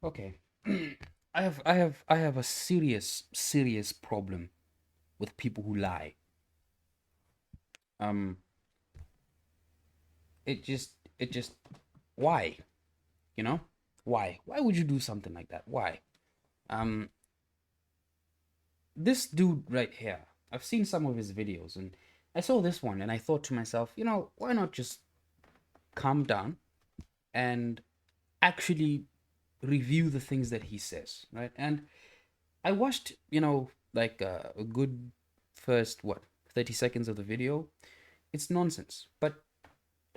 Okay. I have a serious problem with people who lie. Um it just why? You know? Why? Why would you do something like that? Why? Um this dude right here, I've seen some of his videos and I saw this one and I thought to myself, why not just calm down and actually review the things that he says, right? And I watched, like a good first 30 seconds of the video. It's nonsense, but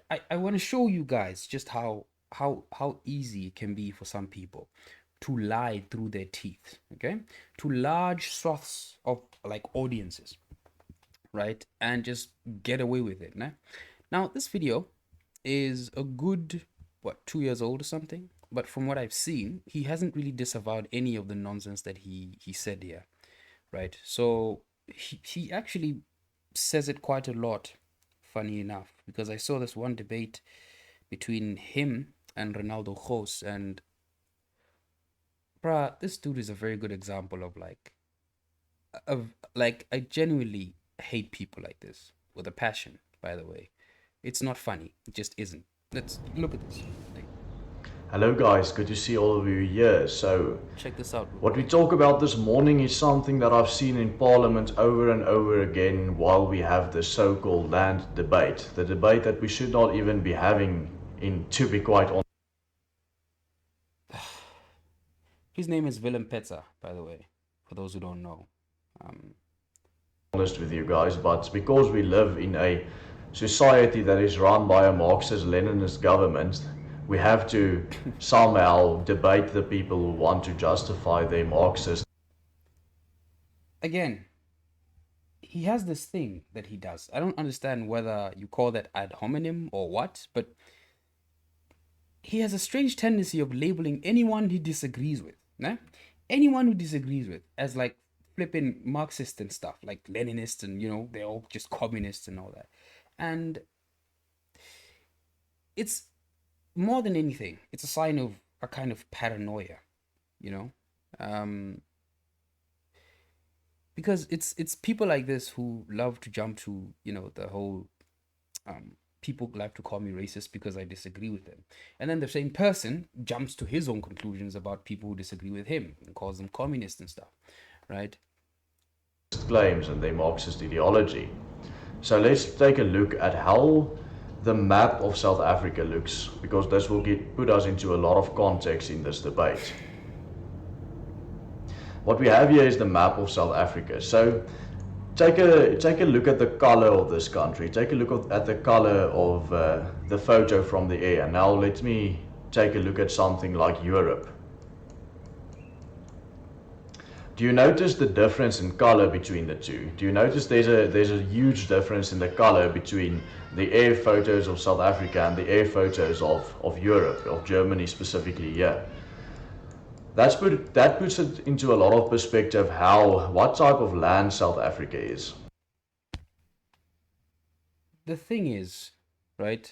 I want to show you guys just how easy it can be for some people to lie through their teeth, okay? To large swaths of like audiences, right? And just get away with it, nah? Now, this video is a good 2 years old or something, but from what I've seen, he hasn't really disavowed any of the nonsense that he said here, right? So he actually says it quite a lot, funny enough, because I saw this one debate between him and Ronaldo Jose, and bruh, this dude is a very good example of I genuinely hate people like this with a passion, by the way. It's not funny, it just isn't. Let's look at this. Like, Hello guys, good to see all of you here. So, check this out real what we quick. talk about this morning is something that I've seen in Parliament over and over again while we have the so-called land debate. The debate that we should not even be having, in to be quite His name is Willem Petzer, by the way, for those who don't know. Um, honest with you guys, but because we live in a society that is run by a Marxist-Leninist government, we have to somehow debate the people who want to justify their Marxist. Again, he has this thing that he does. I don't understand whether you call that ad hominem or what, but he has a strange tendency of labeling anyone he disagrees with, nah? Anyone who disagrees with as like flipping Marxist and stuff, like Leninists, and they're all just communists and all that. And it's more than anything, it's a sign of a kind of paranoia, you know? Um, because it's people like this who love to jump to, the whole people like to call me racist because I disagree with them. And then the same person jumps to his own conclusions about people who disagree with him and calls them communists and stuff, right? Claims and their Marxist ideology. So let's take a look at how the map of South Africa looks, because this will put us into a lot of context in this debate. What we have here is the map of South Africa. So take a look at the color of this country. Take a look at the color of the photo from the air. Now let me take a look at something like Europe. Do you notice the difference in color between the two? Do you notice there's a huge difference in the color between the air photos of South Africa and the air photos of Europe, of Germany specifically here? That puts it into a lot of perspective what type of land South Africa is. The thing is, right,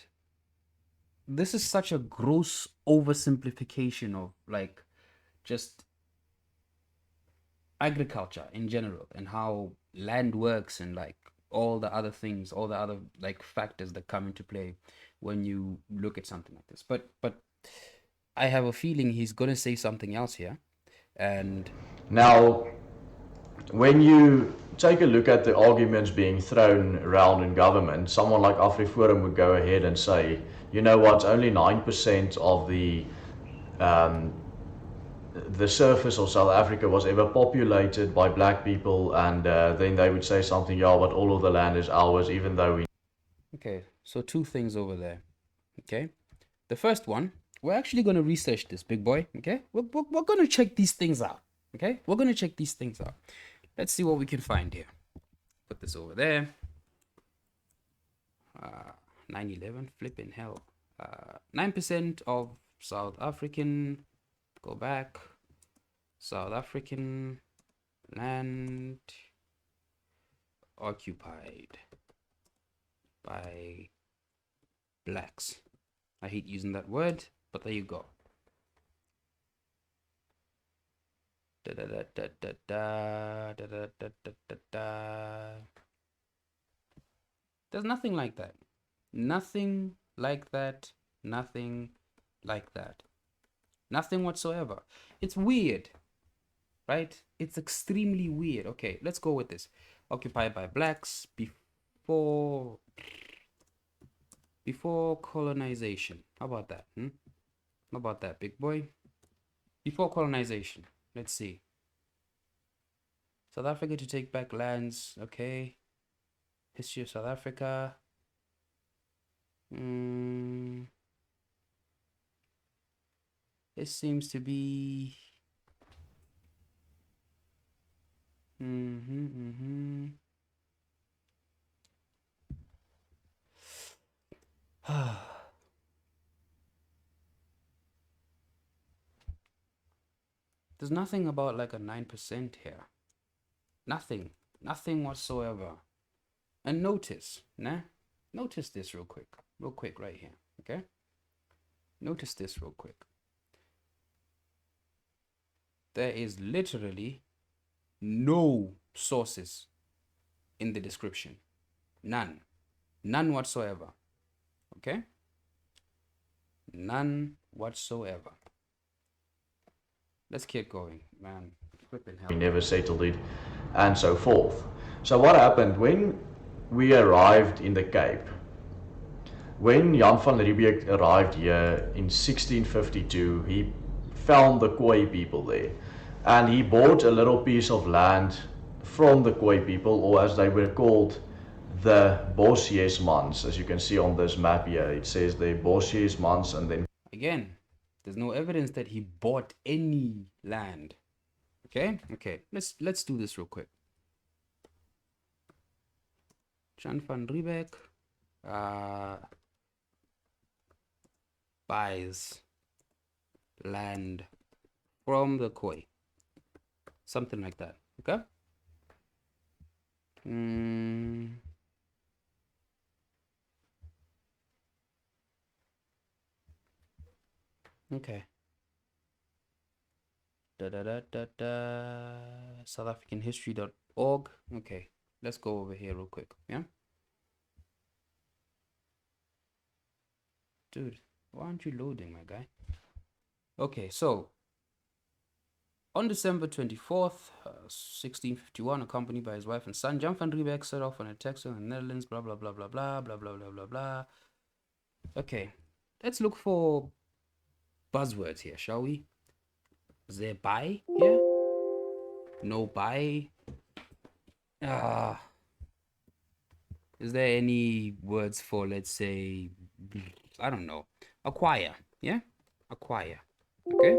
this is such a gross oversimplification of like just agriculture in general and how land works and like all the other things, all the other like factors that come into play when you look at something like this. But I have a feeling he's gonna say something else here, and Now, when you take a look at the arguments being thrown around in government, someone like AfriForum would go ahead and say, you know what, only 9% of um, the surface of South Africa was ever populated by black people, and then they would say something, yeah, but all of the land is ours, even though we. okay, so two things over there. Okay, the first one, we're actually gonna research this, big boy. Okay, we're gonna check these things out. Okay, we're gonna check these things out. Let's see what we can find here. Put this over there. 9/11, flipping hell. 9% of South African, go back, South African land occupied by blacks. I hate using that word, but there you go. Da, da, da, da, da, da, da, da, da, da, da, da. There's nothing like that. Nothing like that. Nothing like that. Nothing whatsoever. It's weird, right? It's extremely weird. Okay, let's go with this. Occupied by blacks before colonization. How about that? How about that, big boy? Before colonization. Let's see. South Africa to take back lands. Okay. History of South Africa. This seems to be. There's nothing about like a 9% here. Nothing. Nothing whatsoever. And notice, nah? Notice this real quick right here, okay? Notice this real quick. There is literally no sources in the description. None. None whatsoever. Okay? None whatsoever. Let's keep going, man. Flipping hell. We never settled it, and so forth. So what happened when we arrived in the Cape? When Jan van Riebeeck arrived here in 1652, he found the Khoi people there, and he bought a little piece of land from the Khoi people, or as they were called, the Bosjesmans. As you can see on this map here, it says the Bosjesmans, and then again, there's no evidence that he bought any land. Okay, let's do this real quick. Jan van Riebeeck buys land from the Khoi. Something like that. Okay. Okay. South African history.org. Okay, let's go over here real quick. Yeah. Dude, why aren't you loading, my guy? Okay, so on December 24th, 1651, accompanied by his wife and son, Jan van Riebeeck set off on a taxi in the Netherlands, blah, blah, blah, blah, blah, blah, blah, blah, blah, blah. Okay, let's look for buzzwords here, shall we? Is there buy here? No buy. Is there any words for, let's say, I don't know, acquire? Yeah, acquire. Okay.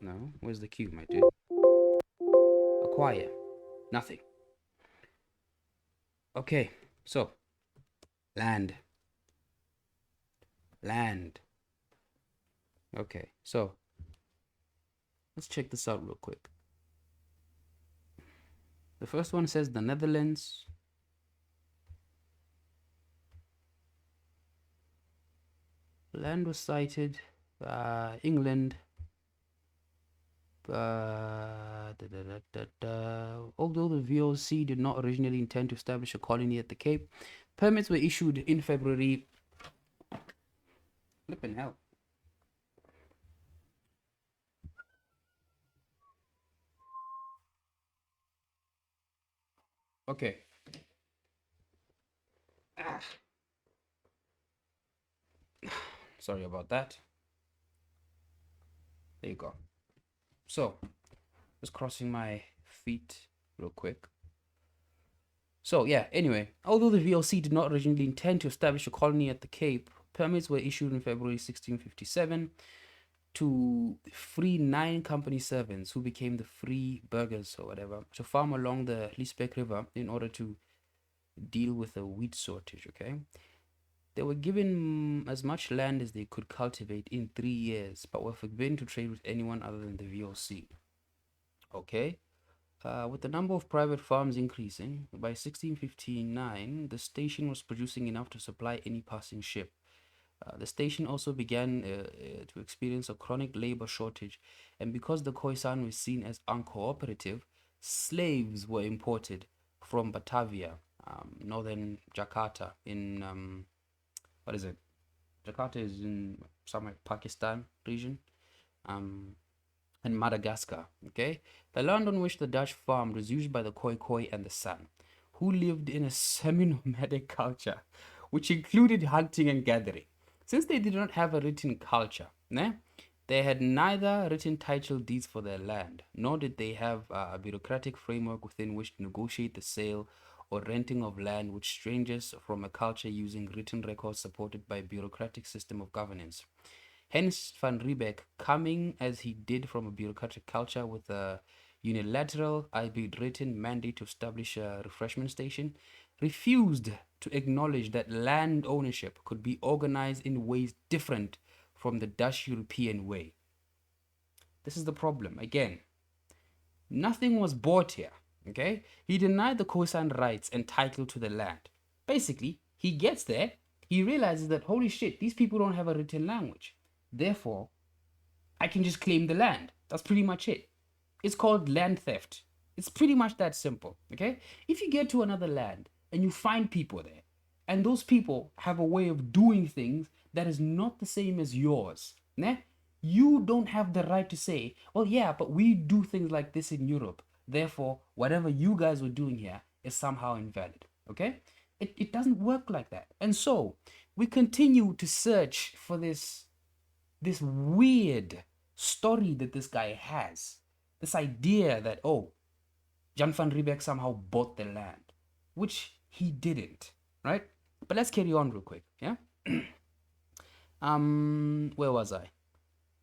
No, where's the Q, my dude? Acquire. Nothing. Okay, so land. Okay, so let's check this out real quick. The first one says the Netherlands. Land was cited. England. Although the VOC did not originally intend to establish a colony at the Cape, permits were issued in February. Flipping hell. Okay. Sorry about that. There you go. So, just crossing my feet real quick. So, yeah, anyway, although the VOC did not originally intend to establish a colony at the Cape, permits were issued in February 1657 to free 9 company servants who became the free burghers or whatever to farm along the Liesbeek River in order to deal with the wheat shortage, okay? They were given as much land as they could cultivate in 3 years, but were forbidden to trade with anyone other than the VOC. Okay? With the number of private farms increasing, by 1659, the station was producing enough to supply any passing ship. The station also began to experience a chronic labor shortage, and because the Khoisan was seen as uncooperative, slaves were imported from Batavia, northern Jakarta, in what is it? Jakarta is in somewhere Pakistan region, um, and Madagascar. Okay, the land on which the Dutch farmed was used by the Khoi and the San, who lived in a semi-nomadic culture, which included hunting and gathering. Since they did not have a written culture, they had neither written title deeds for their land, nor did they have a bureaucratic framework within which to negotiate the sale or renting of land with strangers from a culture using written records supported by a bureaucratic system of governance. Hence, Van Riebeck, coming as he did from a bureaucratic culture with a unilateral, albeit written, mandate to establish a refreshment station, refused to acknowledge that land ownership could be organized in ways different from the Dutch European way. This is the problem. Again, nothing was bought here. Okay? He denied the Khoisan rights and title to the land. Basically, he gets there, he realizes that, holy shit, these people don't have a written language. Therefore, I can just claim the land. That's pretty much it. It's called land theft. It's pretty much that simple. Okay? If you get to another land and you find people there, and those people have a way of doing things that is not the same as yours, you don't have the right to say, well, yeah, but we do things like this in Europe. Therefore, whatever you guys were doing here is somehow invalid. Okay? It doesn't work like that. And so we continue to search for this weird story that this guy has. This idea that, oh, Jan van Riebeck somehow bought the land, which he didn't, right? But let's carry on real quick, yeah? Where was I?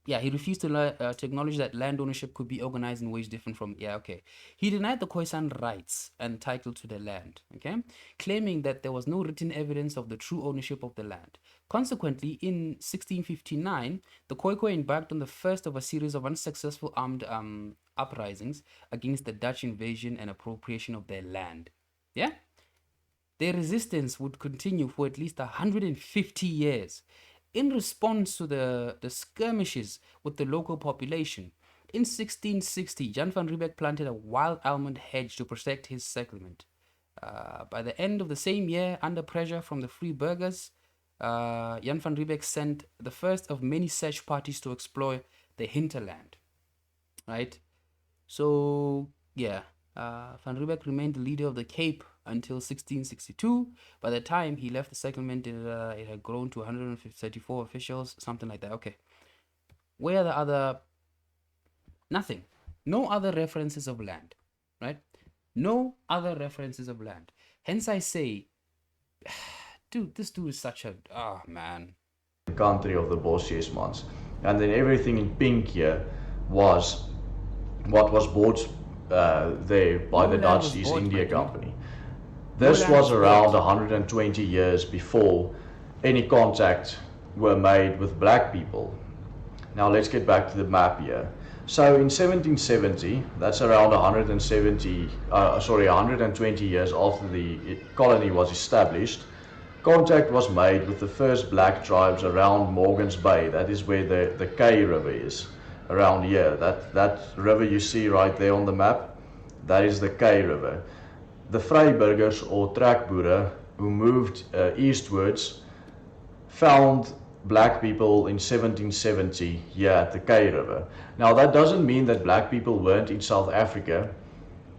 Yeah, he refused to acknowledge that land ownership could be organized in ways different from, yeah, okay. He denied the Khoisan rights and title to the land, okay, claiming that there was no written evidence of the true ownership of the land. Consequently, in 1659, the Khoi embarked on the first of a series of unsuccessful armed uprisings against the Dutch invasion and appropriation of their land. Yeah? Their resistance would continue for at least 150 years. In response to the skirmishes with the local population, in 1660, Jan van Riebeck planted a wild almond hedge to protect his settlement. By the end of the same year, under pressure from the free burghers, Jan van Riebeck sent the first of many search parties to explore the hinterland. Right? So, yeah, Van Riebeck remained the leader of the Cape until 1662. By the time he left the settlement, it had grown to 134 officials, something like that. Okay. Where are the other? Nothing. No other references of land, right? No other references of land. Hence I say, dude, this dude is such a, oh man. The country of the Bosjesmans. And then everything in pink here was what was bought there by the Dutch East India Company. This was around 120 years before any contact were made with black people. Now let's get back to the map here. So in 1770, that's around 120 years after the colony was established, contact was made with the first black tribes around Morgan's Bay. That is where the K River is, around here. That river you see right there on the map, that is the K River. The Vryburgers or trekboere who moved eastwards found black people in 1770 here at the K River. Now that doesn't mean that black people weren't in South Africa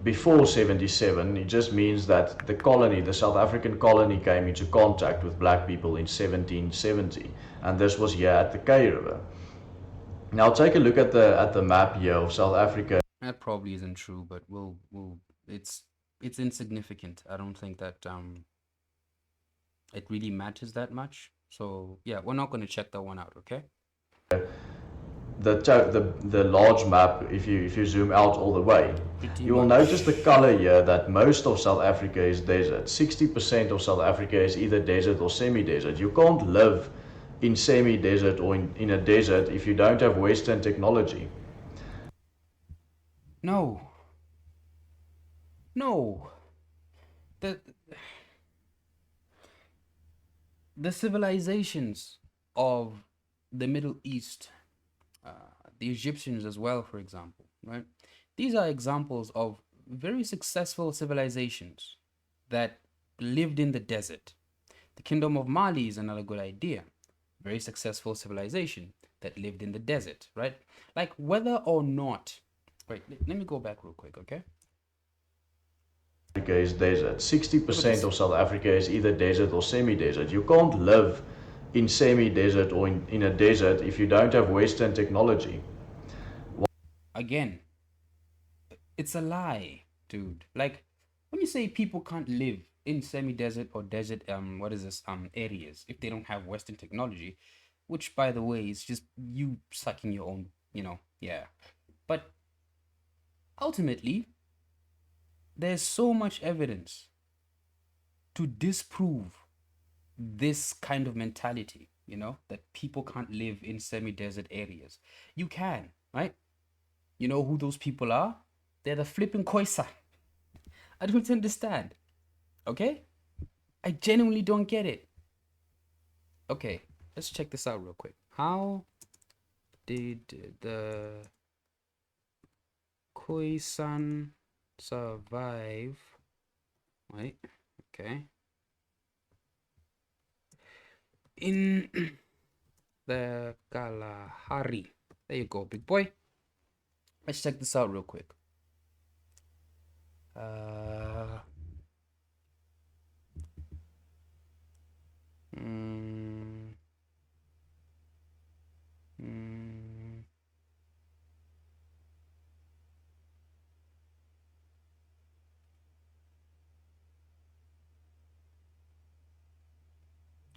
before 77. It just means that the colony, the South African colony, came into contact with black people in 1770, and this was here at the K River. Now take a look at the map here of South Africa. That probably isn't true, but we'll it's insignificant. I don't think that it really matters that much. So yeah, we're not going to check that one out, okay? The large map, if you zoom out all the way, you will notice the color here that most of South Africa is desert. 60% of South Africa is either desert or semi-desert. You can't live in semi-desert or in a desert if you don't have Western technology. No. The civilizations of the Middle East, the Egyptians as well, for example, right? These are examples of very successful civilizations that lived in the desert. The Kingdom of Mali is another good idea. Very successful civilization that lived in the desert, right? Like whether or not, wait, let me go back real quick, okay? Africa is desert. 60% this. of South Africa is either desert or semi-desert. You can't live in semi-desert or in a desert if you don't have Western technology. Again, it's a lie, dude. Like when you say people can't live in semi-desert or desert areas if they don't have Western technology, which by the way is just you sucking your own, yeah. But ultimately, there's so much evidence to disprove this kind of mentality, that people can't live in semi-desert areas. You can, right? You know who those people are? They're the flipping Khoisan. I don't understand. Okay? I genuinely don't get it. Okay, let's check this out real quick. How did the Khoisan survive? Right? Okay. In the Kalahari. There you go, big boy. Let's check this out real quick. I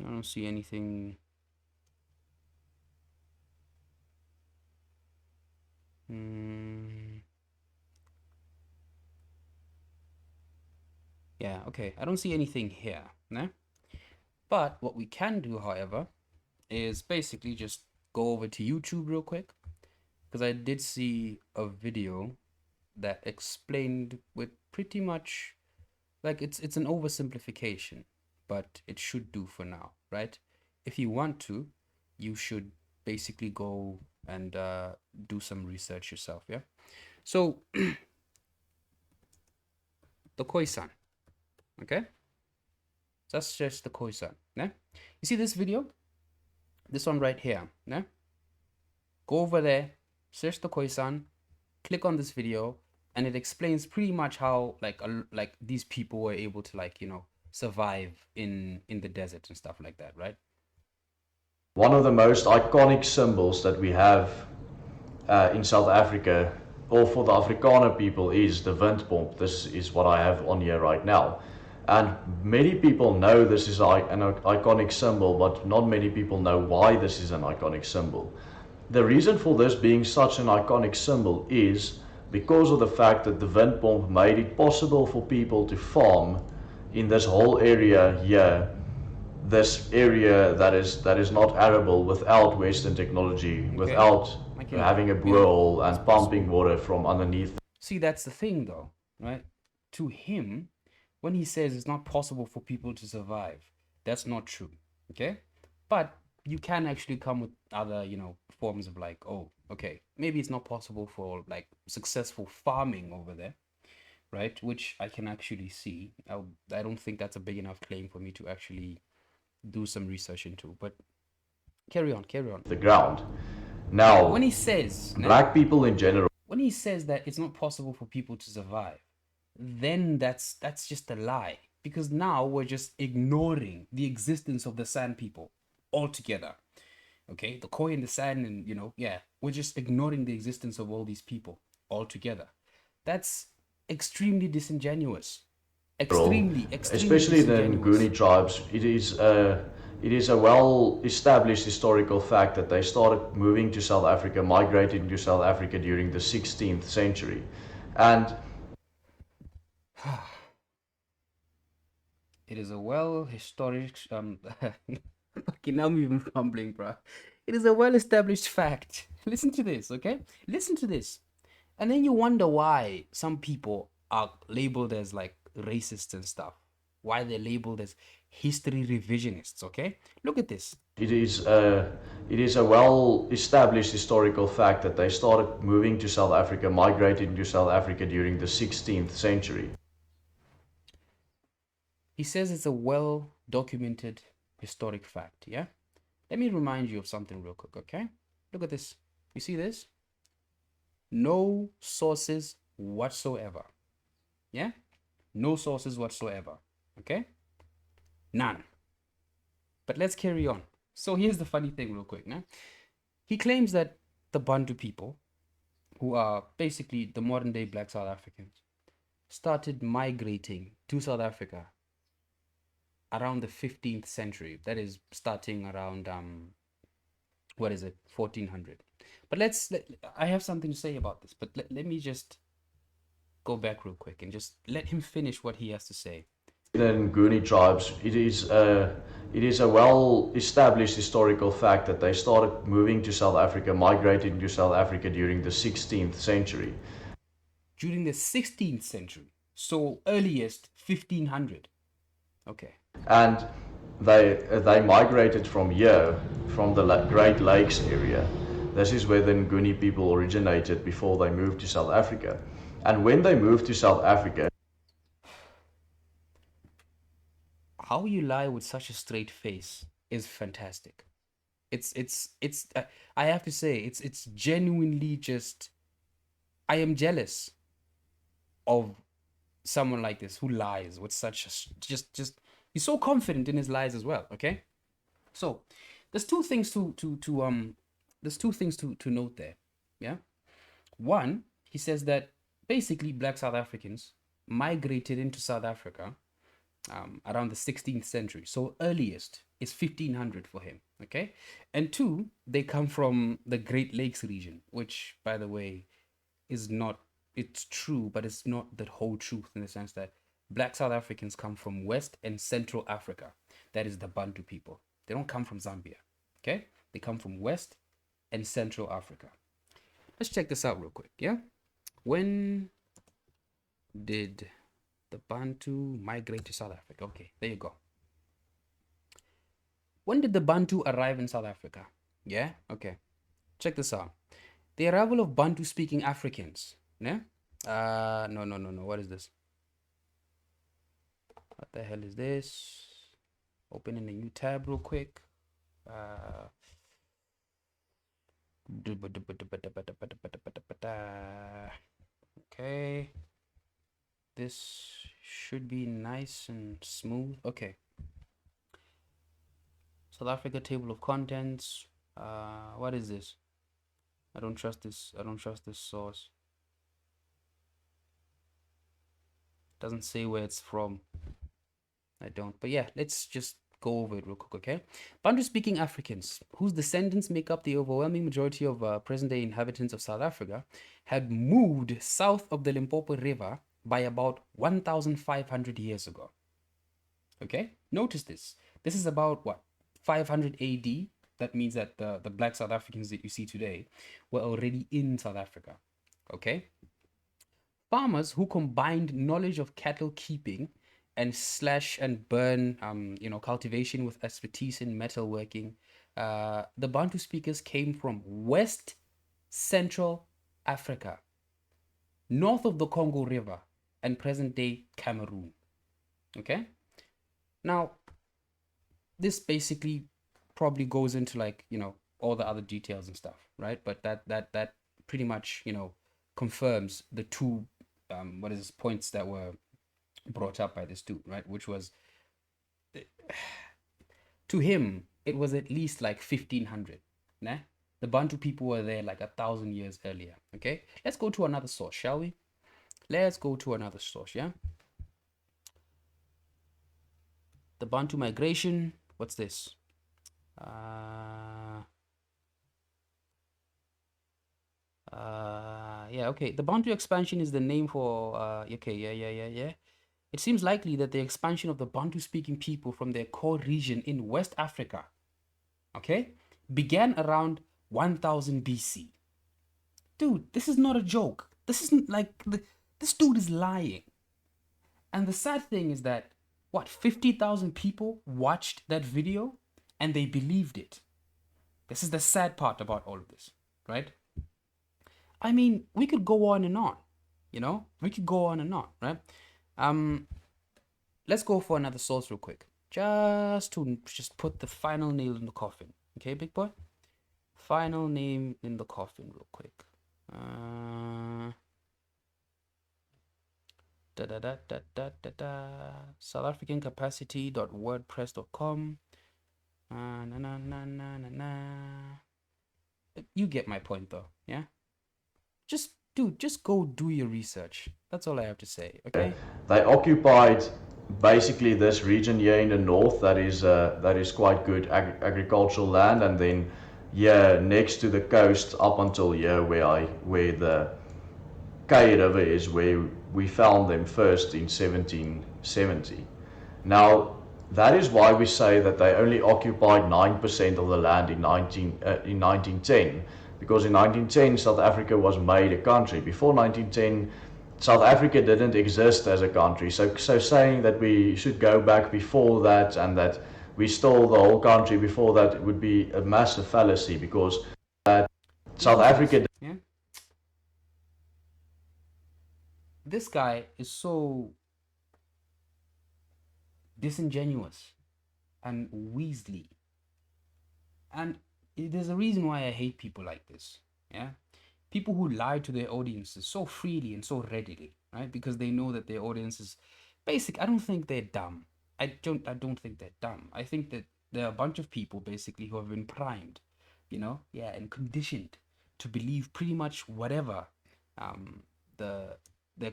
don't see anything. Yeah, okay. I don't see anything here, no? But what we can do, however, is basically just go over to YouTube real quick, because I did see a video that explained with pretty much, like, it's an oversimplification, but it should do for now, right? If you want to, you should basically go and do some research yourself, yeah? So, the Khoisan, okay? That's just the Khoisan, yeah? You see this video? This one right here, yeah? Go over there, search the Khoisan, click on this video, and it explains pretty much how like these people were able to survive in the desert and stuff like that, right? One of the most iconic symbols that we have in South Africa, or for the Afrikaner people, is the windpomp. This is what I have on here right now. And many people know this is an iconic symbol, but not many people know why this is an iconic symbol. The reason for this being such an iconic symbol is because of the fact that the windpomp made it possible for people to farm in this whole area here, this area that is not arable without Western technology, okay, without having a borehole and pumping water from underneath. See, that's the thing though, right? To him, when he says it's not possible for people to survive, that's not true, okay? But you can actually come with other, forms of like, oh, okay, maybe it's not possible for like successful farming over there, right? Which I can actually see. I don't think that's a big enough claim for me to actually do some research into, but carry on. The ground. Now, when he says black people in general, when he says that it's not possible for people to survive, then that's just a lie, because now we're just ignoring the existence of the San people altogether. Okay, the Khoi and the San, and we're just ignoring the existence of all these people altogether. That's extremely disingenuous. Extremely especially the Nguni tribes. It is a well-established historical fact that they started moving to South Africa, migrating to South Africa during the 16th century. And it is a well-historic, okay, now I'm even fumbling, bro. It is a well-established fact. Listen to this, okay? Listen to this. And then you wonder why some people are labeled as like racist and stuff. Why they're labeled as history revisionists, okay? Look at this. It is a well-established historical fact that they started moving to South Africa, migrating to South Africa during the 16th century. He says it's a well-documented historic fact, yeah? Let me remind you of something real quick, okay? Look at this. You see this? No sources whatsoever. Yeah? No sources whatsoever. Okay? None. But let's carry on. So here's the funny thing real quick, nah? He claims that the Bantu people, who are basically the modern day black South Africans, started migrating to South Africa around the 15th century. That is starting around 1400. But I have something to say about this, but let me just go back real quick and just let him finish what he has to say. And Nguni tribes, it is a well-established historical fact that they started moving to South Africa, migrating to South Africa during the 16th century. During the 16th century, so earliest 1500. Okay. And they migrated from here, from the Great Lakes area. This is where the Nguni people originated before they moved to South Africa. And when they moved to South Africa, how you lie with such a straight face is fantastic. It's I have to say it's genuinely just, I am jealous of someone like this who lies with such a, just he's so confident in his lies as well, okay? So there's two things to note there. Yeah. One, he says that basically black South Africans migrated into South Africa around the 16th century. So earliest is 1500 for him. Okay. And two, they come from the Great Lakes region, which, by the way, is not, it's true, but it's not the whole truth, in the sense that black South Africans come from West and Central Africa. That is the Bantu people. They don't come from Zambia. Okay. They come from West and Central Africa. Let's check this out real quick. Yeah. When did the Bantu migrate to South Africa? Okay, there you go. When did the Bantu arrive in South Africa? Yeah, okay. Check this out. The arrival of Bantu-speaking Africans. Yeah? No. What is this? What the hell is this? Opening a new tab real quick. Okay. This should be nice and smooth. Okay. South Africa table of contents. What is this? I don't trust this. I don't trust this source. Doesn't say where it's from. I don't. But yeah, let's just go over it real quick, okay? Bantu-speaking Africans, whose descendants make up the overwhelming majority of present-day inhabitants of South Africa, had moved south of the Limpopo River by about 1,500 years ago. Okay? Notice this. This is about, what, 500 AD? That means that the black South Africans that you see today were already in South Africa. Okay? Farmers who combined knowledge of cattle keeping and slash and burn, cultivation with expertise in metalworking. The Bantu speakers came from West Central Africa, north of the Congo River and present-day Cameroon. Okay? Now, this basically probably goes into, like, all the other details and stuff, right? But that pretty much, confirms the two points that were brought up by this dude, right? Which was, to him, it was at least like 1500. Nah? The Bantu people were there like 1,000 years earlier. Okay, let's go to another source, shall we? Let's go to another source. Yeah. The Bantu migration. What's this? Yeah. Okay. The Bantu expansion is the name for. Okay. Yeah. It seems likely that the expansion of the Bantu-speaking people from their core region in West Africa, okay, began around 1000 BC. Dude, this is not a joke. This isn't like, this dude is lying. And the sad thing is that what, 50,000 people watched that video and they believed it. This is the sad part about all of this, right? I mean, we could go on and on, we could go on and on, right? Let's go for another source real quick, just to put the final nail in the coffin. Okay, big boy? Final name in the coffin real quick. South African capacity.wordpress.com. You get my point though, yeah? Just go do your research. That's all I have to say, okay? They occupied basically this region here in the north that is quite good agricultural land, and then next to the coast up until here where the Kei River is, where we found them first in 1770. Now, that is why we say that they only occupied 9% of the land in 1910, because in 1910 South Africa was made a country. Before 1910, South Africa didn't exist as a country. So saying that we should go back before that and that we stole the whole country before that would be a massive fallacy, because South Africa. Yeah. This guy is so disingenuous and Weasley, and there's a reason why I hate people like this. Yeah, people who lie to their audiences so freely and so readily, right? Because they know that their audience is basic. I don't think they're dumb. I don't think they're dumb. I think that there are a bunch of people basically who have been primed, and conditioned to believe pretty much whatever the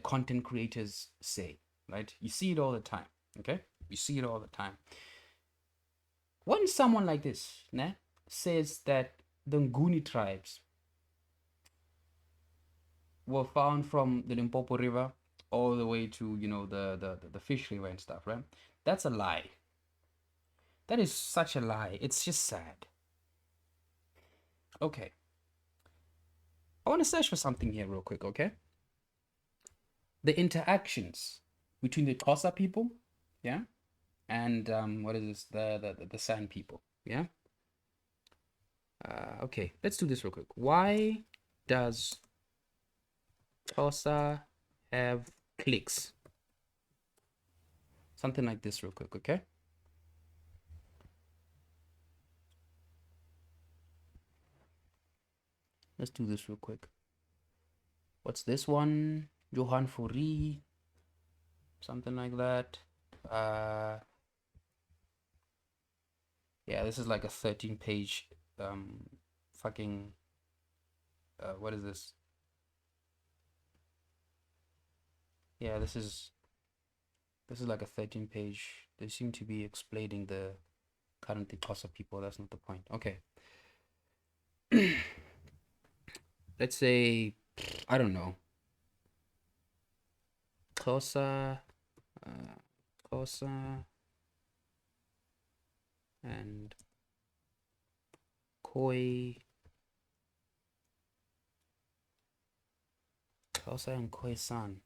content creators say, right? You see it all the time, okay? You see it all the time. When someone like this says that the Nguni tribes were found from the Limpopo River all the way to, the Fish River and stuff, right? That's a lie. That is such a lie. It's just sad. Okay. I want to search for something here real quick, okay? The interactions between the Xhosa people, yeah, and what is this? The San people, yeah. Okay, let's do this real quick. Why does Xhosa have clicks? Something like this real quick, okay? Let's do this real quick. What's this one? Johan Fourie, something like that. Yeah, this is like a 13-page fucking what is this? Yeah, this is like a 13-page. They seem to be explaining the current Xhosa people. That's not the point. Okay. Let's say, I don't know. Xhosa and Khoi. Xhosa and Khoi-san.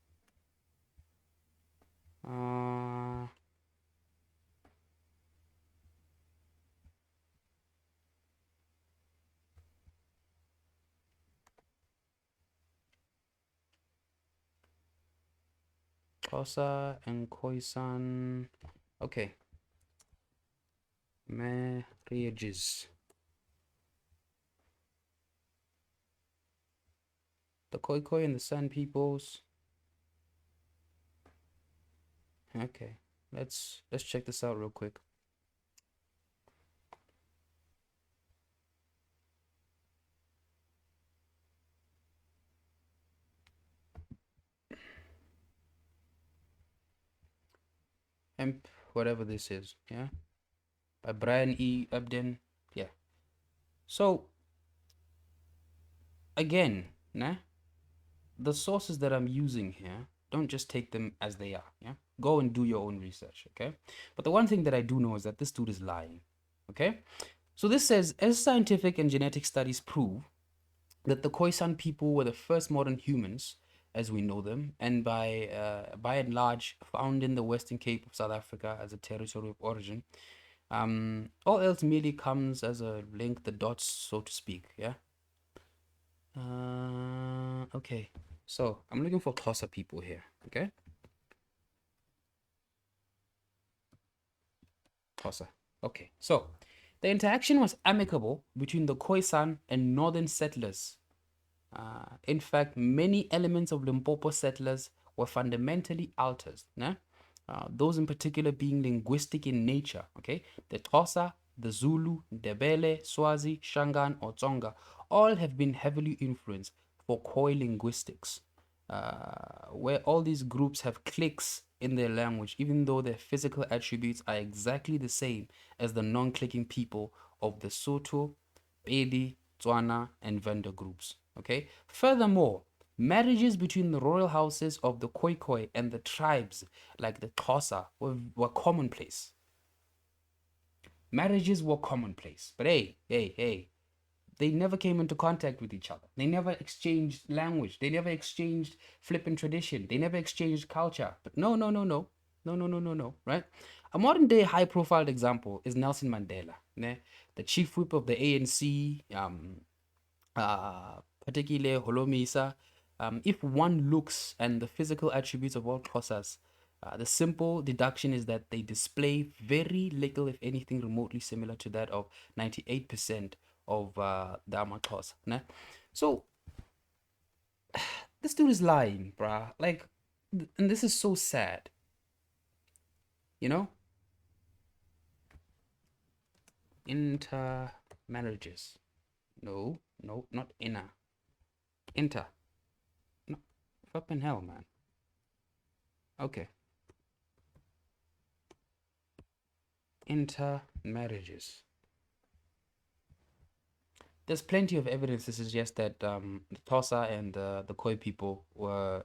Xhosa and Khoi-san. Okay. Marriages. The Khoi and the San peoples. Okay. Let's check this out real quick. Whatever this is, yeah, by Brian E. Ebden, yeah. So again, the sources that I'm using here, don't just take them as they are, yeah. Go and do your own research, okay? But the one thing that I do know is that this dude is lying, okay? So this says, as scientific and genetic studies prove that the Khoisan people were the first modern humans as we know them, and by and large found in the Western Cape of South Africa as a territory of origin. All else merely comes as a link the dots, so to speak. Yeah. Okay. So I'm looking for Xhosa people here. Okay. Xhosa. Okay. So the interaction was amicable between the Khoisan and northern settlers. In fact, many elements of Limpopo settlers were fundamentally altered. Né? Those in particular being linguistic in nature. Okay, the Xhosa, the Zulu, Ndebele, Swazi, Shangaan, or Tsonga all have been heavily influenced for Khoi linguistics, where all these groups have cliques in their language, even though their physical attributes are exactly the same as the non-clicking people of the Sotho, Pedi, Tswana, and Venda groups. Okay. Furthermore, marriages between the royal houses of the Khoikhoi and the tribes like the Xhosa were commonplace. Marriages were commonplace. But hey, they never came into contact with each other. They never exchanged language. They never exchanged flippant tradition. They never exchanged culture. But no, right? A modern day high profile example is Nelson Mandela, né? The chief whip of the ANC, particularly Holomisa. If one looks and the physical attributes of all Xhosas, the simple deduction is that they display very little, if anything, remotely similar to that of 98% of the Amaxhosa. Né? So this dude is lying, bruh. Like, and this is so sad. You know? Intermarriages. No, not inner. Inter. No, flipping hell, man. Okay. Intermarriages. There's plenty of evidence to suggest that the Xhosa and the Khoi people were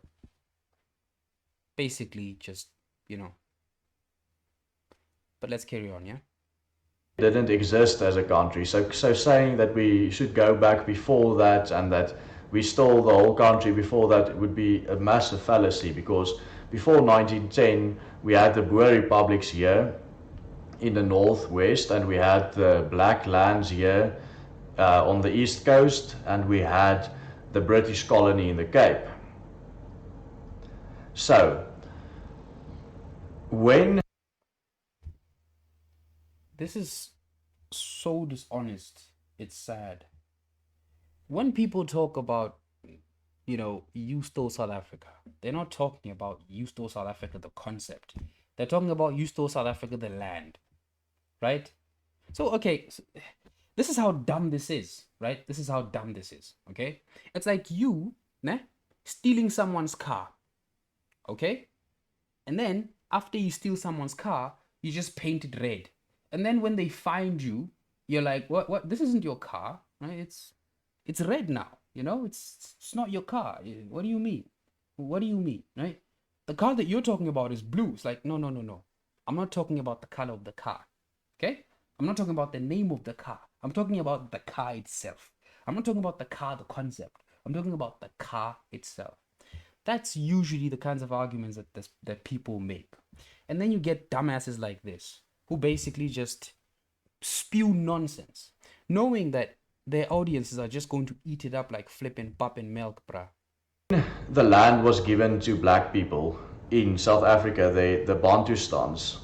basically just, you know. But let's carry on, yeah? Didn't exist as a country. So saying that we should go back before that and that we stole the whole country before that would be a massive fallacy, because before 1910 we had the Boer republics here in the northwest, and we had the black lands here on the east coast, and we had the British colony in the Cape. So when This is so dishonest. It's sad. When people talk about, you stole South Africa, they're not talking about you stole South Africa, the concept. They're talking about you stole South Africa, the land, right? So, okay, this is how dumb this is, right? This is how dumb this is, okay? It's like you, né, stealing someone's car, okay? And then after you steal someone's car, you just paint it red. And then when they find you, you're like, what? This isn't your car, right? It's red now, it's not your car. What do you mean? What do you mean, right? The car that you're talking about is blue. It's like, no. I'm not talking about the color of the car, okay? I'm not talking about the name of the car. I'm talking about the car itself. I'm not talking about the car, the concept. I'm talking about the car itself. That's usually the kinds of arguments that people make. And then you get dumbasses like this who basically just spew nonsense, knowing that their audiences are just going to eat it up like flipping pop and milk, bruh. the land was given to black people in South Africa, the Bantustans,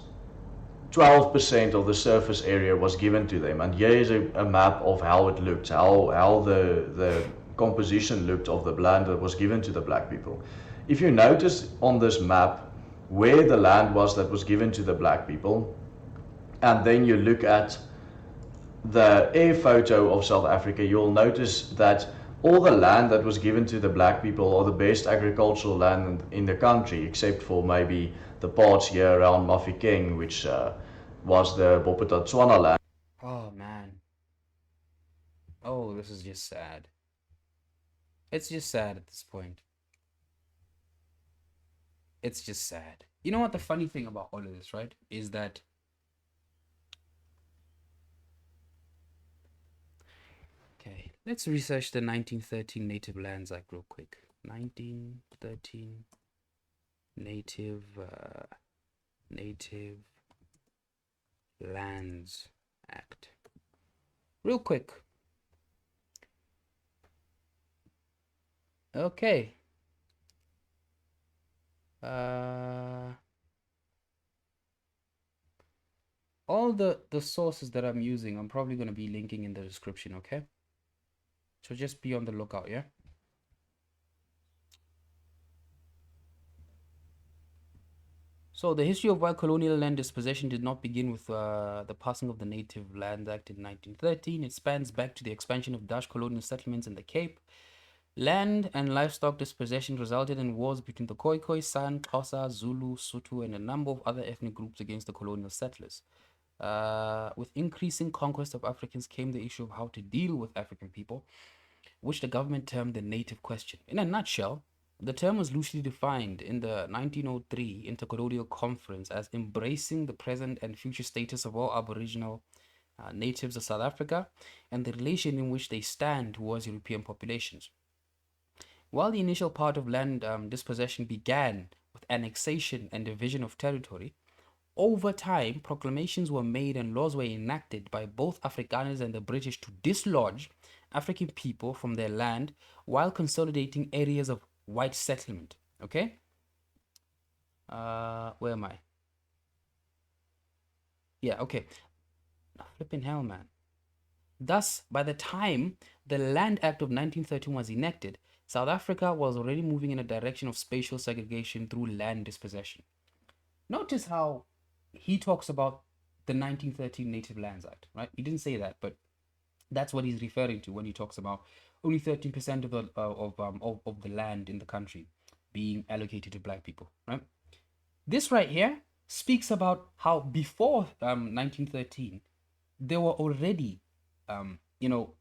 12% of the surface area was given to them. And here is a map of how it looked, how the composition looked of the land that was given to the black people. If you notice on this map where the land was that was given to the black people, and then you look at the air photo of South Africa, you'll notice that all the land that was given to the black people, or the best agricultural land in the country, except for maybe the parts here around Mafikeng, which was the Bophuthatswana land. Oh, man. Oh, this is just sad. It's just sad at this point. It's just sad. You know what the funny thing about all of this, right? Is that okay, let's research the 1913 Native Lands Act real quick. 1913 Native Native Lands Act. Real quick. Okay. All the sources that I'm using, I'm probably going to be linking in the description, okay? So just be on the lookout, yeah? So the history of why colonial land dispossession did not begin with the passing of the Native Land Act in 1913. It spans back to the expansion of Dutch colonial settlements in the Cape. Land and livestock dispossession resulted in wars between the Khoikhoi, San, Xhosa, Zulu, Sotho, and a number of other ethnic groups against the colonial settlers. With increasing conquest of Africans came the issue of how to deal with African people, which the government termed the native question. In a nutshell, the term was loosely defined in the 1903 Intercolonial Conference as embracing the present and future status of all Aboriginal natives of South Africa and the relation in which they stand towards European populations. While the initial part of land dispossession began with annexation and division of territory, over time, proclamations were made and laws were enacted by both Afrikaners and the British to dislodge African people from their land while consolidating areas of white settlement. Okay? Where am I? Yeah, okay. Flipping hell, man. Thus, by the time the Land Act of 1913 was enacted, South Africa was already moving in a direction of spatial segregation through land dispossession. Notice how he talks about the 1913 Native Lands Act, right? He didn't say that, but that's what he's referring to when he talks about only 13% of the land in the country being allocated to black people, right? This right here speaks about how before 1913 there were already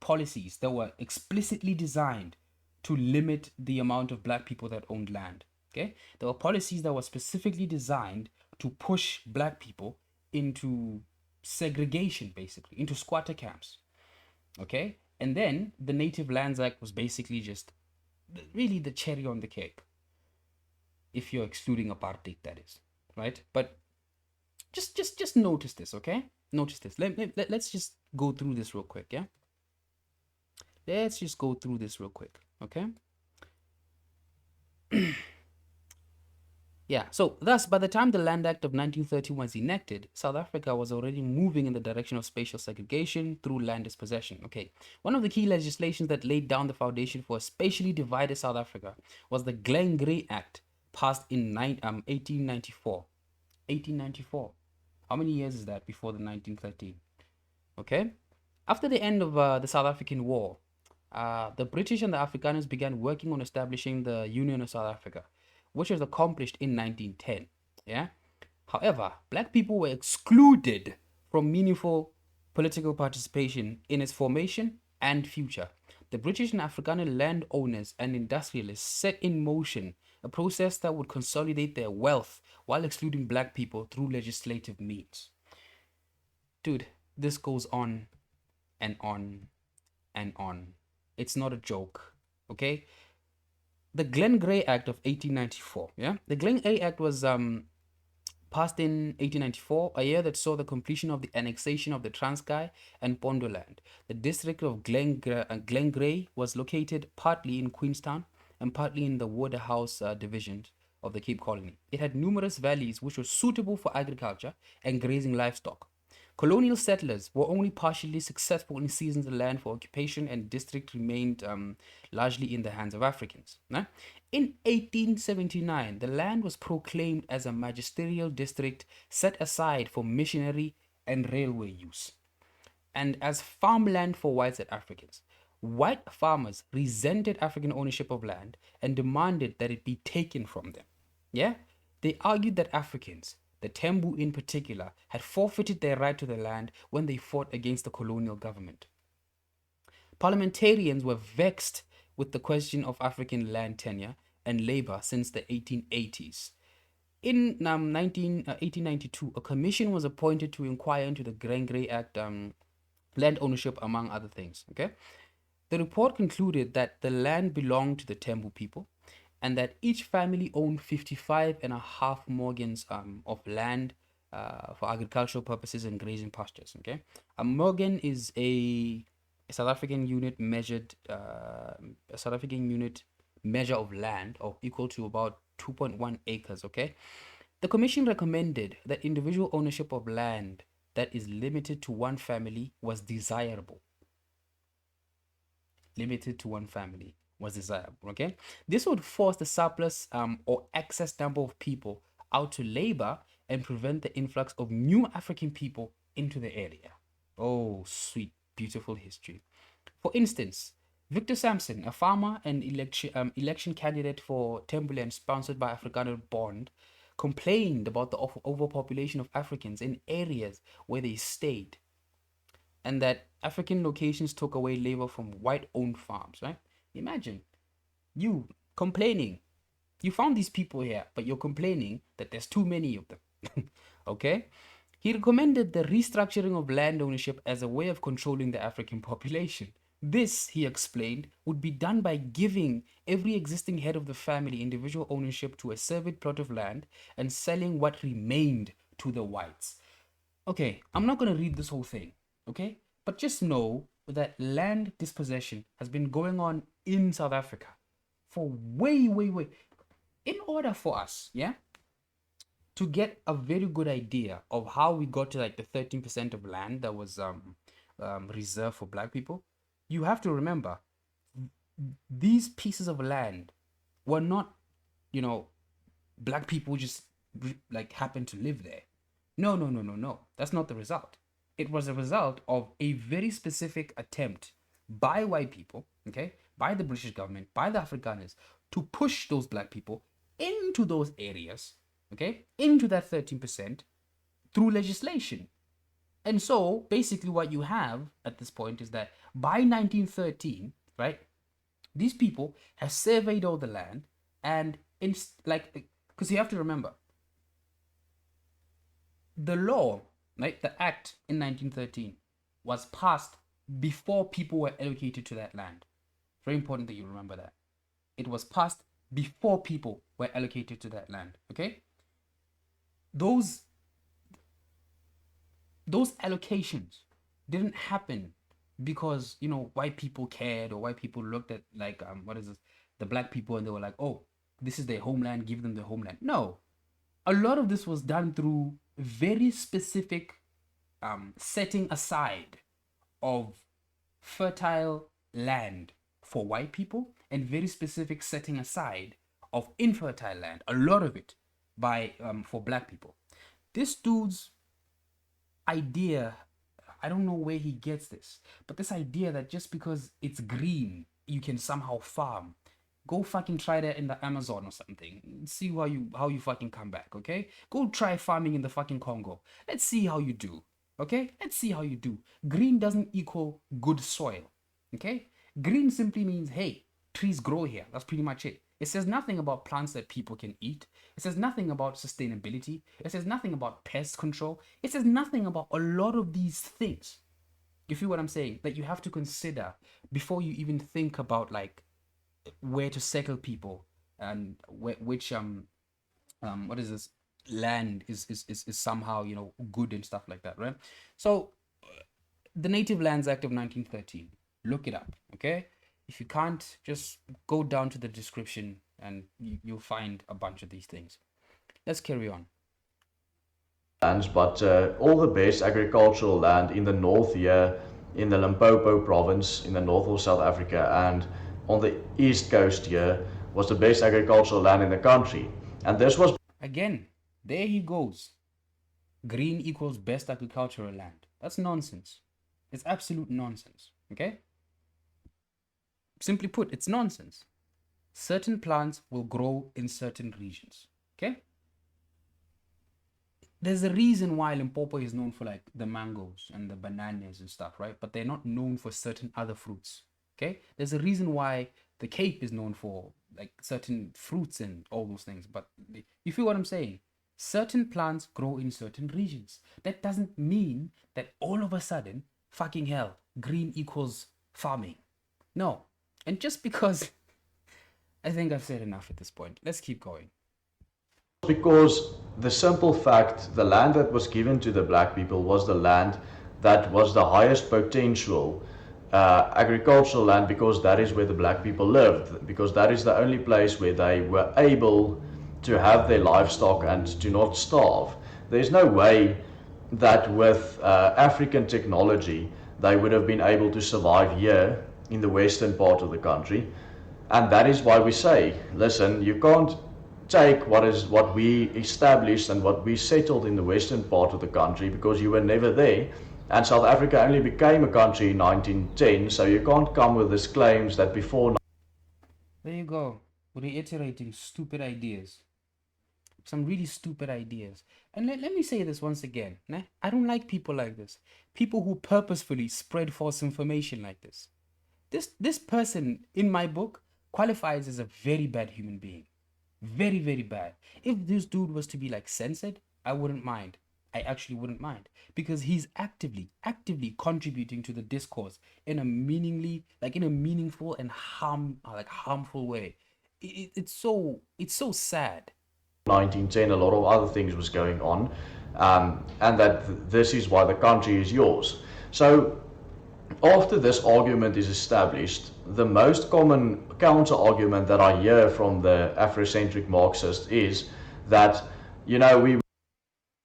policies that were explicitly designed to limit the amount of black people that owned land. Okay, there were policies that were specifically designed to push black people into segregation, basically into squatter camps. Okay, and then the Native Lands Act was basically just really the cherry on the cake, if you're excluding apartheid, that is, right? But just notice this, okay? Notice this. Let's just go through this real quick, yeah? Let's just go through this real quick, okay? Yeah, so thus, by the time the Land Act of 1930 was enacted, South Africa was already moving in the direction of spatial segregation through land dispossession. Okay, one of the key legislations that laid down the foundation for a spatially divided South Africa was the Glen-Grey Act, passed in 1894. 1894. How many years is that before the 1913? Okay, after the end of the South African War, the British and the Afrikaners began working on establishing the Union of South Africa, which was accomplished in 1910. Yeah. However, black people were excluded from meaningful political participation in its formation and future. The British and Afrikaner landowners and industrialists set in motion a process that would consolidate their wealth while excluding black people through legislative means. Dude, this goes on and on and on. It's not a joke, okay? The Glen-Grey Act of 1894, yeah? The Glen-Grey Act was passed in 1894, a year that saw the completion of the annexation of the Transkei and Pondoland. The district of Glen-Grey was located partly in Queenstown and partly in the Waterhouse division of the Cape Colony. It had numerous valleys which were suitable for agriculture and grazing livestock. Colonial settlers were only partially successful in seizing the land for occupation, and district remained largely in the hands of Africans. In 1879, the land was proclaimed as a magisterial district set aside for missionary and railway use, and as farmland for whites and Africans. White farmers resented African ownership of land and demanded that it be taken from them. Yeah? They argued that Africans, the Tembu in particular, had forfeited their right to the land when they fought against the colonial government. Parliamentarians were vexed with the question of African land tenure and labor since the 1880s. In 1892, a commission was appointed to inquire into the Glen-Grey Act, land ownership, among other things. Okay, the report concluded that the land belonged to the Tembu people, and that each family owned 55.5 morgens of land for agricultural purposes and grazing pastures. Okay, a morgen is a South African unit measured a South African unit measure of land of equal to about 2.1 acres. Okay, the commission recommended that individual ownership of land that is limited to one family was desirable. Limited to one family was desirable. Okay, this would force the surplus or excess number of people out to labor and prevent the influx of new African people into the area. Oh, sweet, beautiful history. For instance, Victor Sampson, a farmer and election candidate for Timberland sponsored by Afrikaner Bond, complained about the overpopulation of Africans in areas where they stayed, and that African locations took away labor from white-owned farms, right? Imagine you complaining. You found these people here, but you're complaining that there's too many of them. Okay? He recommended the restructuring of land ownership as a way of controlling the African population. This, he explained, would be done by giving every existing head of the family individual ownership to a surveyed plot of land and selling what remained to the whites. Okay, I'm not going to read this whole thing, okay? But just know that land dispossession has been going on in South Africa for way. In order for us, yeah, to get a very good idea of how we got to like the 13% of land that was reserved for black people, you have to remember these pieces of land were not, black people just like happened to live there. No. That's not the result. It was a result of a very specific attempt by white people, okay, by the British government, by the Afrikaners, to push those black people into those areas, okay, into that 13% through legislation. And so basically what you have at this point is that by 1913, right, these people have surveyed all the land, and because you have to remember, the law, right, the act in 1913 was passed before people were allocated to that land. Very important that you remember that. It was passed before people were allocated to that land, okay? Those allocations didn't happen because, white people cared or white people looked at the black people and they were like, oh, this is their homeland, give them their homeland. No, a lot of this was done through very specific setting aside of fertile land for white people and very specific setting aside of infertile land, a lot of it by for black people. This dude's idea, I don't know where he gets this, but this idea that just because it's green you can somehow farm. Go fucking try that in the Amazon or something. See how you fucking come back, okay? Go try farming in the fucking Congo. Let's see how you do, okay? Let's see how you do. Green doesn't equal good soil, okay? Green simply means, hey, trees grow here. That's pretty much it. It says nothing about plants that people can eat. It says nothing about sustainability. It says nothing about pest control. It says nothing about a lot of these things. You feel what I'm saying? That you have to consider before you even think about like where to settle people and which what is this land is somehow good and stuff like that, right? So the Native Lands Act of 1913, look it up, okay? If you can't, just go down to the description and you'll find a bunch of these things. Let's carry on. But all the best agricultural land in the north here, in the Limpopo province, in the north of South Africa, and on the east coast here, was the best agricultural land in the country. And this was... Again, there he goes. Green equals best agricultural land. That's nonsense. It's absolute nonsense, okay? Simply put, it's nonsense. Certain plants will grow in certain regions, okay? There's a reason why Limpopo is known for like the mangoes and the bananas and stuff, right? But they're not known for certain other fruits, okay? There's a reason why the Cape is known for like certain fruits and all those things. But you feel what I'm saying? Certain plants grow in certain regions. That doesn't mean that all of a sudden, fucking hell, green equals farming. No. And just because I think I've said enough at this point. Let's keep going. Because the simple fact, the land that was given to the black people was the land that was the highest potential agricultural land, because that is where the black people lived, because that is the only place where they were able to have their livestock and to not starve. There's no way that with African technology they would have been able to survive here in the western part of the country. And that is why we say, listen, you can't take what we established and what we settled in the western part of the country, because you were never there. And South Africa only became a country in 1910, so you can't come with these claims that before. There you go. Reiterating stupid ideas. Some really stupid ideas. And let me say this once again. Nah? I don't like people like this. People who purposefully spread false information like this. This person in my book qualifies as a very bad human being. Very, very bad. If this dude was to be like censored, I wouldn't mind. I actually wouldn't mind, because he's actively contributing to the discourse in a meaningful and harmful way. It's so sad. 1910, a lot of other things was going on, and that this is why the country is yours. So after this argument is established, the most common counter argument that I hear from the Afrocentric Marxists is that, we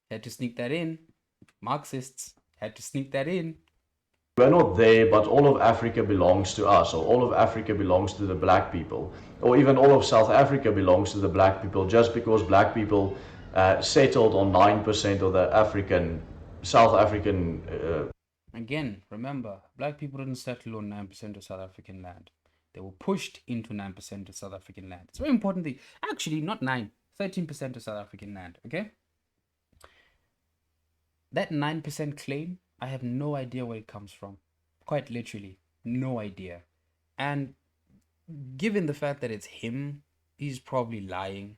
Had to sneak that in. Marxists had to sneak that in. we're not there, but all of Africa belongs to us, or all of Africa belongs to the black people, or even all of South Africa belongs to the black people, just because black people settled on 9% of the South African. Again, remember, black people didn't settle on 9% of South African land. They were pushed into 9% of South African land. It's very important. Actually, not 9, 13% of South African land, okay? That 9% claim, I have no idea where it comes from. Quite literally, no idea. And given the fact that it's him, he's probably lying.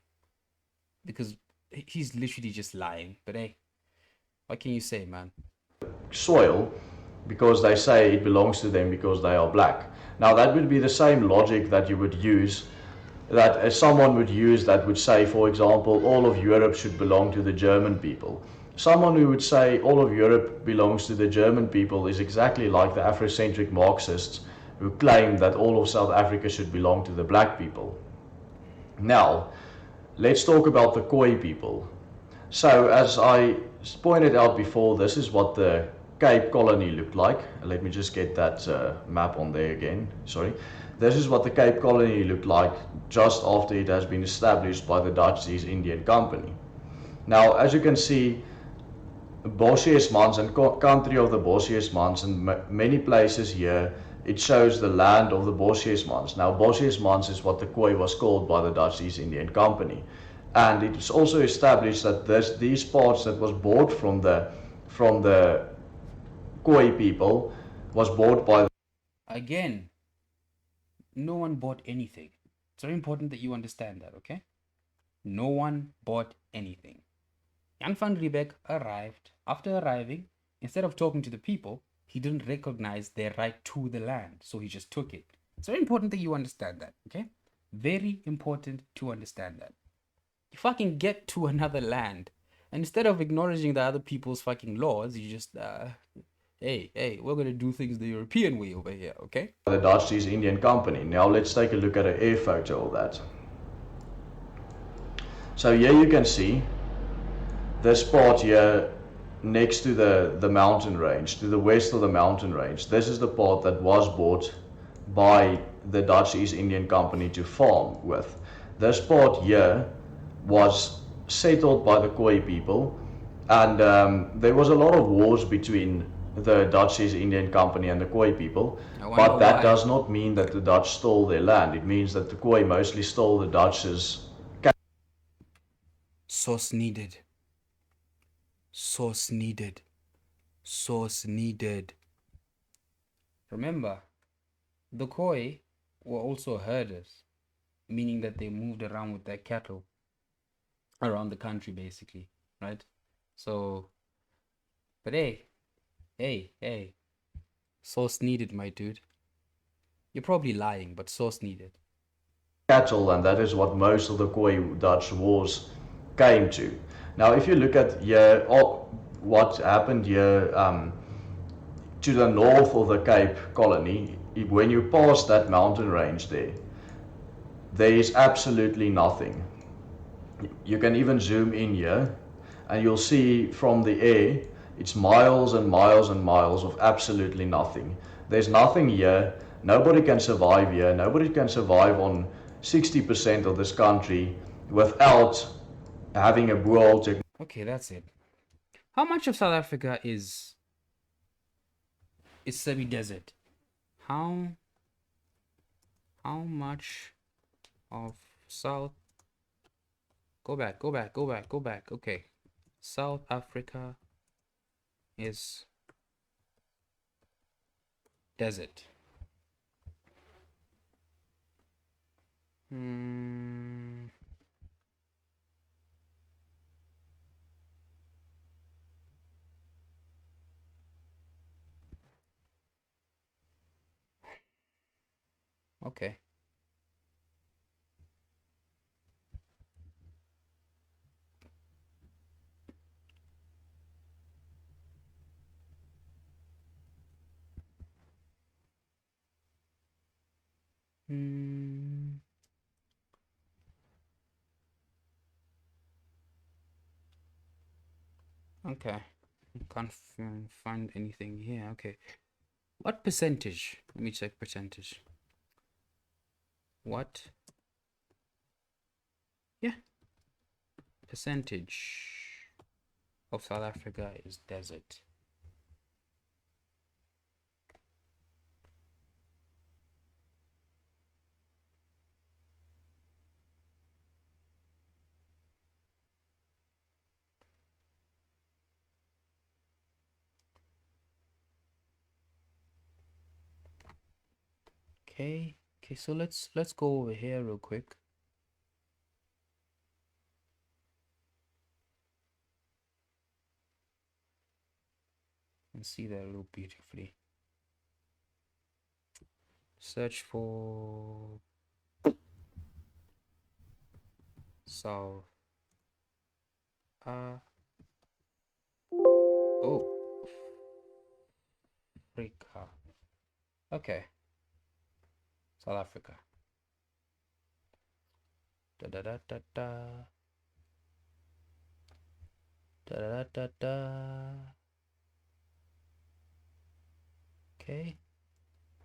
Because he's literally just lying. But hey, what can you say, man? Soil, because they say it belongs to them because they are black. Now that would be the same logic that you would use, that someone would use, that would say, for example, all of Europe should belong to the German people. Someone who would say all of Europe belongs to the German people is exactly like the Afrocentric Marxists who claim that all of South Africa should belong to the black people. Now, let's talk about the Khoi people. So, as I pointed out before, this is what the Cape Colony looked like. Let me just get that map on there again. Sorry. This is what the Cape Colony looked like just after it has been established by the Dutch East Indian Company. Now, as you can see, Bosjesmans and country of the Bosjesmans, and many places here, it shows the land of the Bosjesmans. Now, Bosjesmans is what the Khoi was called by the Dutch East Indian Company. And it was also established that these parts that was bought from the Khoi people was bought by. Again, no one bought anything. It's very important that you understand that, okay? No one bought anything. Jan van Riebeck arrived. After arriving, instead of talking to the people, he didn't recognize their right to the land, so he just took it. It's very important that you understand that, okay? Very important to understand that. You fucking get to another land, and instead of acknowledging the other people's fucking laws, you just, hey, we're gonna do things the European way over here, okay? The Dutch East Indian Company. Now let's take a look at an air photo of that. So here you can see this part here next to the mountain range, to the west of the mountain range. This is the part that was bought by the Dutch East Indian Company to farm with. This part here was settled by the Khoi people, and there was a lot of wars between the Dutch East Indian Company and the Khoi people, but that does not mean that the Dutch stole their land. It means that the Khoi mostly stole the Dutch's. Source needed. Source needed. Source needed. Remember, the Khoi were also herders, meaning that they moved around with their cattle around the country, basically, right? So, but hey, source needed, my dude. You're probably lying, but source needed. cattle, and that is what most of the Khoi Dutch wars came to. Now, if you look at here, what happened here to the north of the Cape Colony, when you pass that mountain range there is absolutely nothing. You can even zoom in here, and you'll see from the air, it's miles and miles and miles of absolutely nothing. There's nothing here. Nobody can survive here. Nobody can survive on 60% of this country without having a world technology. Okay, that's it. How much of South Africa is semi-desert? How much of South? Go back. Okay, South Africa is desert. Okay. Okay. Can't find anything here. Okay. What percentage? Let me check percentage. What? Yeah. Percentage of South Africa is desert. Okay. Okay, so let's go over here real quick. And see that real beautifully. Search for South Africa. Okay. South Africa. Da da da da da. Da da da da. Okay.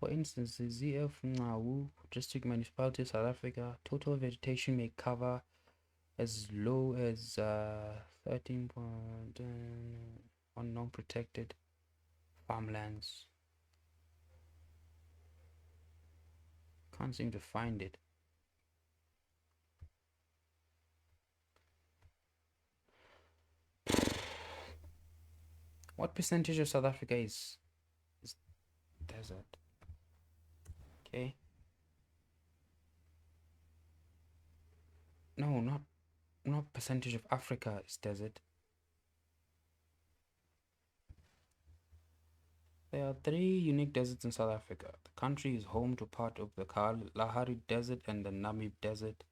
For instance, the ZF Ngawu district municipality, South Africa, total vegetation may cover as low as 13 on non-protected farmlands. Can't seem to find it. What percentage of South Africa is desert? Okay. No, not percentage of Africa is desert. There are 3 unique deserts in South Africa. The country is home to part of the Kalahari Desert and the Namib Desert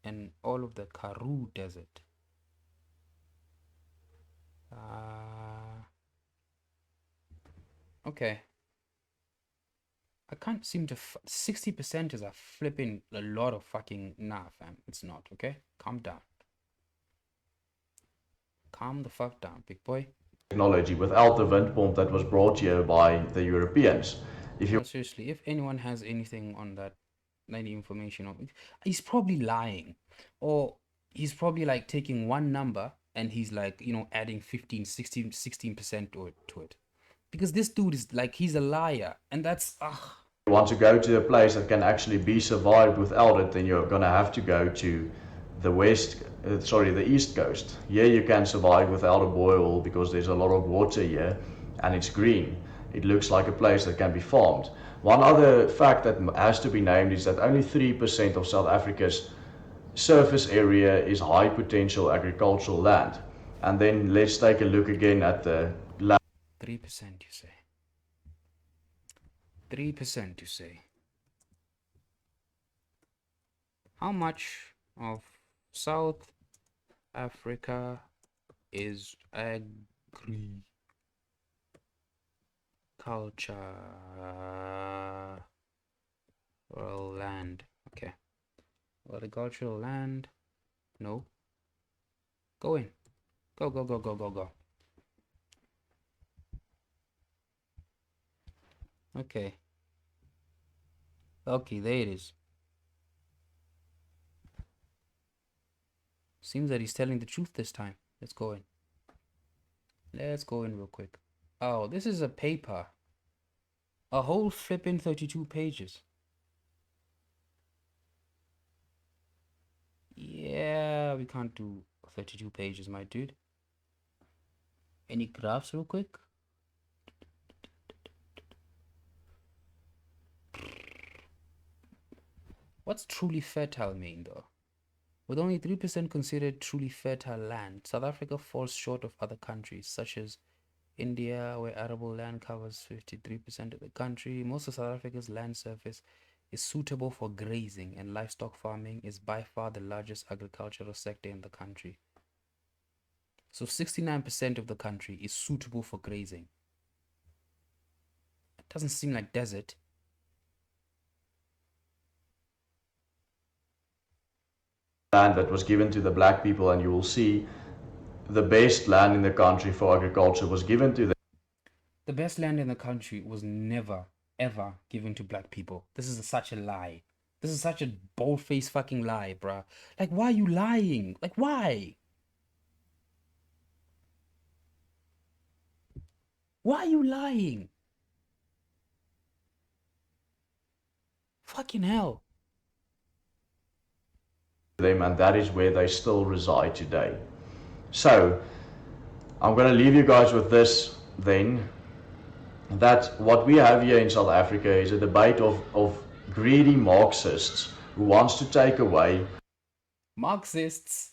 and all of the Karoo Desert. Okay. I can't seem to 60% is a flipping a lot of fucking nah, fam. It's not, okay? Calm down. Calm the fuck down, big boy. Technology without the wind pump that was brought here by the Europeans. No, seriously, if anyone has anything on that, any information, he's probably lying, or he's probably like taking one number and he's like, you know, adding 15, 16% to it. Because this dude is like, he's a liar, and that's If you want to go to a place that can actually be survived without it, then you're gonna have to go to the east coast. Here you can survive without a boil because there's a lot of water here and it's green. It looks like a place that can be farmed. One other fact that has to be named is that only 3% of South Africa's surface area is high potential agricultural land. And then let's take a look again at the 3%, you say? 3%, you say? How much of South Africa is agriculture? Land. Okay. Agricultural land. No. Go in. Go, go, go, go, go, go. Okay. Okay, there it is. Seems that he's telling the truth this time. Let's go in. Let's go in real quick. Oh, this is a paper. A whole flipping 32 pages. Yeah, we can't do 32 pages, my dude. Any graphs real quick? What's truly fertile mean, though? With only 3% considered truly fertile land, South Africa falls short of other countries, such as India, where arable land covers 53% of the country. Most of South Africa's land surface is suitable for grazing, and livestock farming is by far the largest agricultural sector in the country. So 69% of the country is suitable for grazing. It doesn't seem like desert. Land that was given to the black people, and you will see the best land in the country for agriculture was given to them. The best land in the country was never, ever given to black people. This is such a lie. This is such a bold-faced fucking lie, bruh. Like, why are you lying? Like, why? Why are you lying? Fucking hell. Them, and that is where they still reside today. So, I'm going to leave you guys with this then, that what we have here in South Africa is a debate of greedy Marxists who wants to take away Marxists.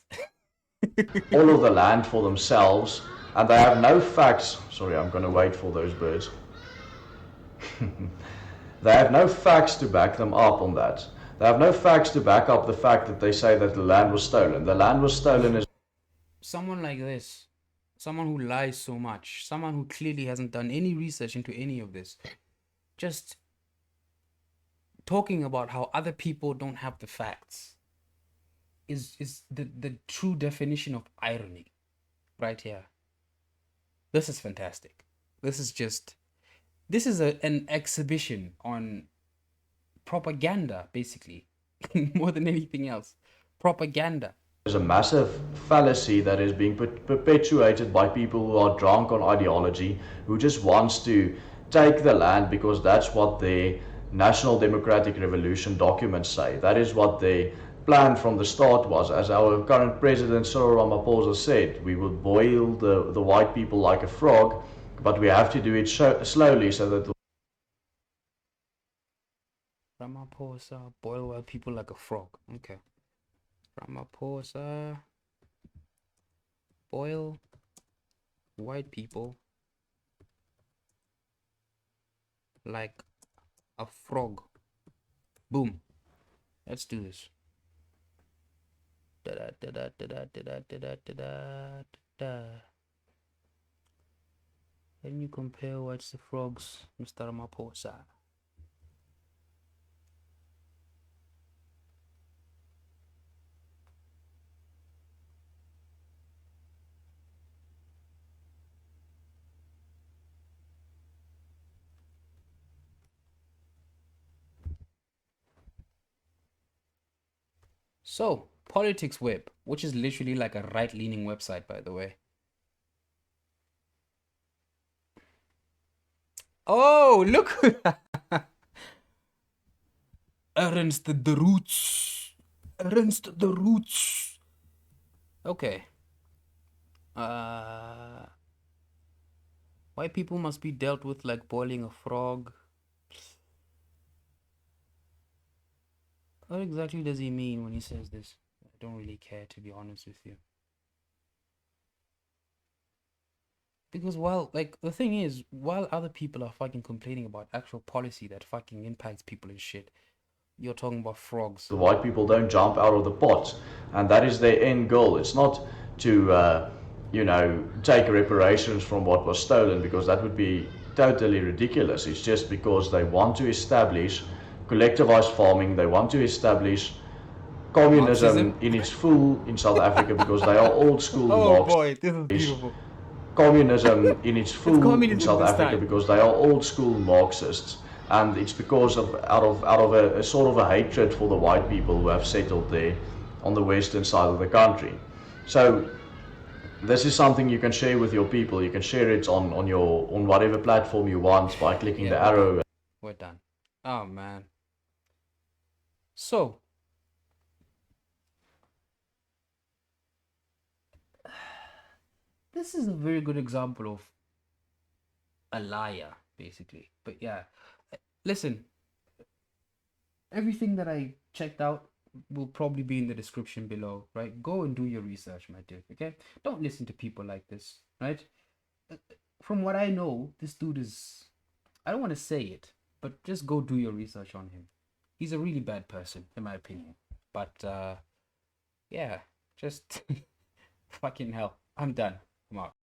all of the land for themselves, and they have no facts. Sorry, I'm going to wait for those birds. They have no facts to back them up on that. They have no facts to back up the fact that they say that the land was stolen. The land was stolen as Someone like this, someone who lies so much, someone who clearly hasn't done any research into any of this, just talking about how other people don't have the facts is the true definition of irony right here. This is fantastic. This is an exhibition on propaganda, basically. More than anything else. Propaganda. a massive fallacy that is being perpetuated by people who are drunk on ideology, who just wants to take the land because that's what their National Democratic Revolution documents say. That is what their plan from the start was. As our current president Cyril Ramaphosa said, we will boil the white people like a frog, but we have to do it slowly so that Ramaphosa, boil white people like a frog. Okay. Ramaphosa, boil white people like a frog. Boom. Let's do this. Da da da da da da da da da da da. Can you compare whites to frogs, Mr. Ramaphosa? So, Politics Web, which is literally like a right-leaning website, by the way. Oh, look! Ernst the Roots. Ernst the Roots. Okay. White people must be dealt with like boiling a frog. What exactly does he mean when he says this? I don't really care, to be honest with you. Because the thing is, while other people are fucking complaining about actual policy that fucking impacts people and shit, You're talking about frogs. the white people don't jump out of the pot, and that is their end goal. It's not to take reparations from what was stolen, because that would be totally ridiculous. It's just because they want to establish collectivized farming. They want to establish communism Marxism? in its full in South Africa, because they are old school Oh Marxists. boy, this is beautiful. Communism in its It's full in communism South this Africa, time. because they are old school Marxists, and it's because of out of a sort of a hatred for the white people who have settled there on the western side of the country. So this is something you can share with your people. You can share it on whatever platform you want by clicking Yeah, the we're arrow. done. We're done. Oh man. So this is a very good example of a liar, basically. But yeah, listen, everything that I checked out will probably be in the description below, right? Go and do your research, my dude, okay? Don't listen to people like this, right? From what I know, this dude is, I don't want to say it, but just go do your research on him. He's a really bad person, in my opinion. But yeah, just fucking hell. I'm done. I'm out.